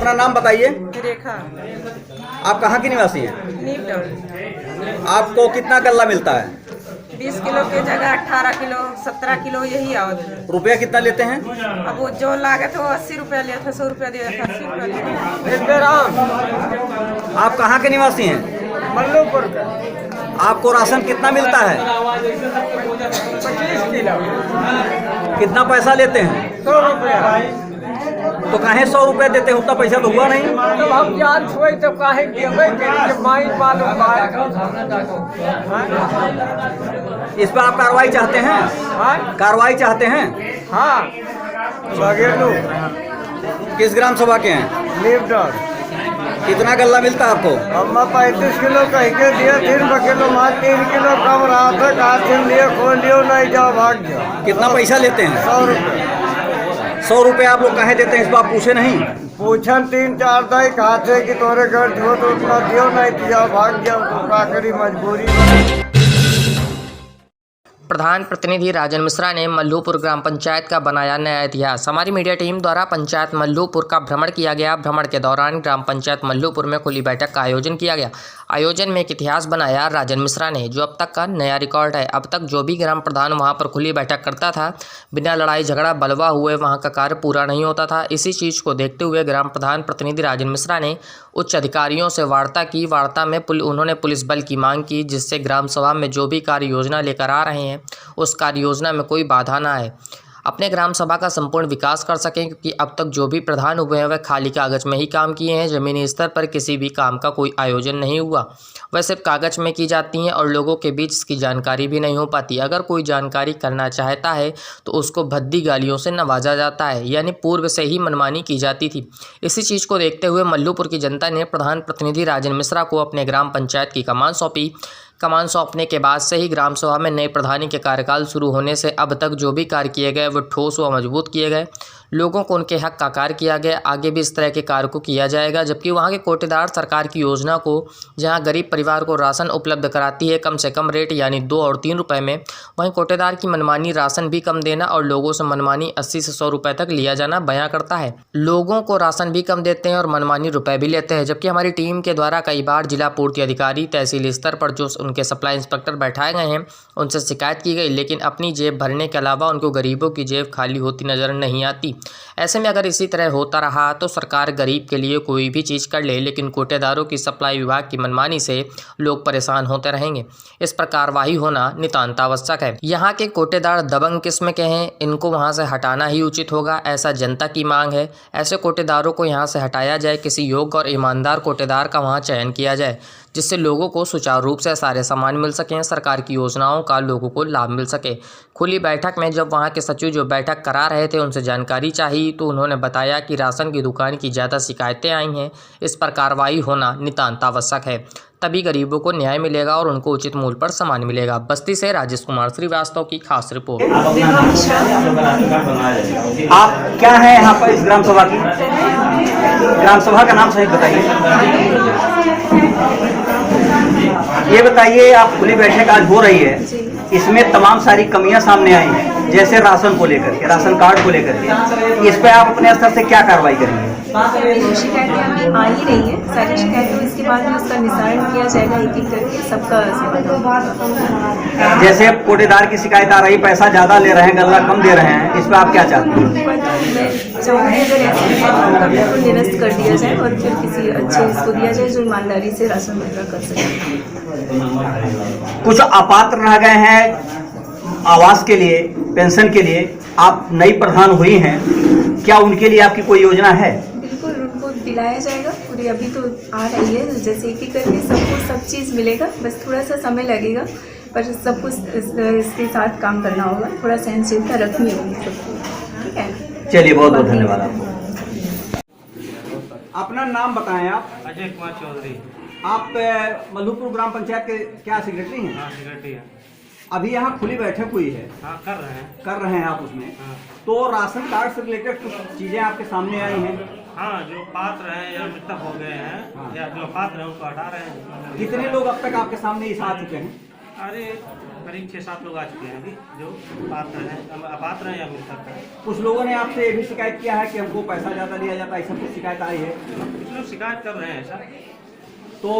अपना नाम बताइए। रेखा। आप कहाँ की निवासी हैं? नीमडौल। आपको कितना गल्ला मिलता है? 20 किलो के जगह 18 किलो 17 किलो यही आवत है। रुपया कितना लेते हैं? अब वो जो लागत है वो 80 रुपया लिया था, 100 रुपया दिया था, 80 रुपया दिया था। आप कहाँ के निवासी हैं? मल्लूपुर का। आपको राशन कितना मिलता है? 25 किलो। कितना पैसा लेते हैं? 100 रुपया। तो काहे 100 रुपया देते हैं? उतना पैसा तो हुआ नहीं। जब हम जान छुए तो काहे देवे के माई मालूम बा। इस पर आप कार्रवाई चाहते हैं? हाँ कार्रवाई चाहते हैं? हाँ बगेलू किस ग्राम सभा के हैं? नीमडौल। कितना गल्ला मिलता है आपको? अम्मा 35 किलो कह के दिया, 3 किलो माल 3 किलो कम रहा था। कहा लिए खोल लियो नहीं जाओ भाग जाओ। कितना पैसा लेते हैं? 100 रुपये। 100 रुपये आप लोग काहे देते हैं? इस बात पूछे नहीं? पूछन 3-4 दाई कहा थे कि तोरे घर जो तो उतना दियो नहीं दिया भाग जाओ तो का करी मजबूरी। प्रधान प्रतिनिधि राजन मिश्रा ने मल्लूपुर ग्राम पंचायत का बनाया नया इतिहास। हमारी मीडिया टीम द्वारा पंचायत मल्लूपुर का भ्रमण किया गया। भ्रमण के दौरान ग्राम पंचायत मल्लूपुर में खुली बैठक का आयोजन किया गया। आयोजन में एक इतिहास बनाया राजन मिश्रा ने, जो अब तक का नया रिकॉर्ड है। अब तक जो भी ग्राम प्रधान वहां पर खुली बैठक करता था, बिना लड़ाई झगड़ा बलवा हुए वहां का कार्य पूरा नहीं होता था। इसी चीज़ को देखते हुए ग्राम प्रधान प्रतिनिधि राजन मिश्रा ने उच्च अधिकारियों से वार्ता की। वार्ता में उन्होंने पुलिस बल की मांग की, जिससे ग्राम सभा में जो भी कार्य योजना लेकर आ रहे हैं उस कार्य योजना में कोई बाधा ना आए, अपने ग्राम सभा का संपूर्ण विकास कर सकें। क्योंकि अब तक जो भी प्रधान हुए हैं वह खाली कागज में ही काम किए हैं। ज़मीनी स्तर पर किसी भी काम का कोई आयोजन नहीं हुआ, वह सिर्फ कागज में की जाती हैं और लोगों के बीच इसकी जानकारी भी नहीं हो पाती। अगर कोई जानकारी करना चाहता है तो उसको भद्दी गालियों से नवाजा जाता है, यानी पूर्व से ही मनमानी की जाती थी। इसी चीज़ को देखते हुए मल्लूपुर की जनता ने प्रधान प्रतिनिधि राजन मिश्रा को अपने ग्राम पंचायत की कमान सौंपी। कमान सौंपने के बाद से ही ग्राम सभा में नए प्रधानी के कार्यकाल शुरू होने से अब तक जो भी कार्य किए गए वो ठोस व मजबूत किए गए। लोगों को उनके हक का कार्य किया गया। आगे भी इस तरह के कार्य को किया जाएगा। जबकि वहां के कोटेदार सरकार की योजना को, जहां गरीब परिवार को राशन उपलब्ध कराती है कम से कम रेट यानी 2 और 3 रुपये में, वहीं कोटेदार की मनमानी राशन भी कम देना और लोगों से मनमानी 80 से 100 रुपये तक लिया जाना बयां करता है। लोगों को राशन भी कम देते हैं और मनमानी रुपए भी लेते हैं। जबकि हमारी टीम के द्वारा कई बार जिला पूर्ति अधिकारी, तहसील स्तर पर जो उनके सप्लाई इंस्पेक्टर बैठाए गए हैं उनसे शिकायत की गई, लेकिन अपनी जेब भरने के अलावा उनको गरीबों की जेब खाली होती नजर नहीं आती। ऐसे में अगर इसी तरह होता रहा तो सरकार गरीब के लिए कोई भी चीज़ कर ले, लेकिन कोटेदारों की सप्लाई विभाग की मनमानी से लोग परेशान होते रहेंगे। इस पर कार्रवाई होना नितांत आवश्यक है। यहाँ के कोटेदार दबंग किस्म के हैं, इनको वहाँ से हटाना ही उचित होगा, ऐसा जनता की मांग है। ऐसे कोटेदारों को यहाँ से हटाया जाए, किसी योग्य और ईमानदार कोटेदार का वहाँ चयन किया जाए, जिससे लोगों को सुचारू रूप से सारे सामान मिल सकें, सरकार की योजनाओं का लोगों को लाभ मिल सके। खुली बैठक में जब वहां के सचिव जो बैठक करा रहे थे उनसे जानकारी चाहिए तो उन्होंने बताया कि राशन की दुकान की ज़्यादा शिकायतें आई हैं, इस पर कार्रवाई होना नितांत आवश्यक है, तभी गरीबों को न्याय मिलेगा और उनको उचित मूल्य पर सामान मिलेगा। बस्ती से राजेश कुमार श्रीवास्तव की खास रिपोर्ट। आप क्या है यहाँ पर इस ग्राम सभा की? ग्राम सभा का नाम सही बताइए। ये बताइए, आप खुली बैठक आज हो रही है, इसमें तमाम सारी कमियां सामने आई हैं, जैसे राशन को लेकर के, राशन कार्ड को लेकर के, इस पर आप अपने स्तर से क्या कार्रवाई करेंगे? शिकायतें आ ही रही है, सारी शिकायतों, इसके बाद में उसका निस्तारण किया जाएगा एक एक करके सबका। जैसे कोटेदार की शिकायत आ रही, पैसा ज़्यादा ले रहे हैं, गल्ला कम दे रहे हैं, इस पर आप क्या चाहते हैं? मैं चाहूँगी अगर ऐसे है तो उनका बिल्कुल निरस्त कर दिया जाए और फिर किसी अच्छे इसको दिया जाए जो ईमानदारी से राशन वितरण कर सके। कुछ अपात्र रह गए हैं आवास के लिए, पेंशन के लिए, आप नई प्रधान हुई हैं, क्या उनके लिए आपकी कोई योजना है? बिल्कुल उनको दिलाया जाएगा पूरी, अभी तो आ रही है, जैसे एक एक करके सबको सब चीज़ मिलेगा, बस थोड़ा सा समय लगेगा पर सब कुछ इसके साथ काम करना होगा, थोड़ा सहनशीलता रखनी होगी सबको। ठीक है, चलिए, बहुत बहुत धन्यवाद आपको। अपना नाम बताएं आप। अजय कुमार चौधरी। आप मल्लूपुर ग्राम पंचायत के क्या सेक्रेटरी हैं? हाँ, सेक्रेटरी है। अभी यहाँ खुली बैठक हुई है। हाँ, कर रहे हैं आप उसमें। हाँ। तो राशन कार्ड से रिलेटेड कुछ चीजें आपके सामने आई हैं। हाँ, जो पात्र हैं या मृतक हो गए हैं, हाँ। या जो पात्र हैं उनको हटा रहे हैं। कितने लोग अब तक आपके सामने इस आ चुके हैं? अरे करीब 6-7 लोग आ चुके हैं अभी जो पात्र हैं, अपात्र हैं या मृतक हैं। कुछ लोगों ने आपसे ये भी शिकायत किया है कि हमको पैसा ज़्यादा लिया जाता है, ऐसा कुछ शिकायत आई है। कुछ लोग शिकायत कर रहे हैं ऐसा। तो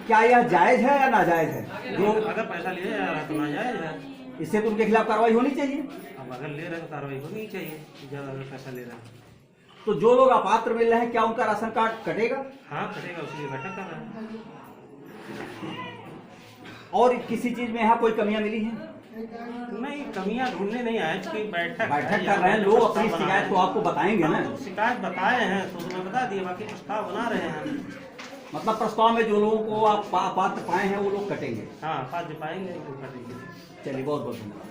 क्या यह जायज़ है या नाजायज़ है? जो अगर पैसा लिया जा रहा है तो नाजायज है। इससे तो उनके खिलाफ कार्रवाई होनी चाहिए। अब अगर ले रहे हैं तो कार्रवाई होनी चाहिए, ज़्यादा अगर पैसा ले रहे हैं। तो जो लोग अपात्र मिल रहे हैं, क्या उनका राशन कार्ड कटेगा? हाँ कटेगा, उसके लिए बैठक कर रहे हैं। और किसी चीज़ में यहाँ कोई कमियां मिली हैं? नहीं, कमियां ढूंढने नहीं आए, क्योंकि बैठक कर रहे हैं लोग, अपनी शिकायत तो आपको बताएंगे ना। शिकायत बताए हैं तो तुम्हें बता दिए, बाकी प्रस्ताव बना रहे हैं। मतलब प्रस्ताव में जो लोगों को आप पात्र पाए हैं वो लोग कटेंगे। हाँ, पात्र पाएंगे वो कटेंगे। चलिए, बहुत बहुत धन्यवाद।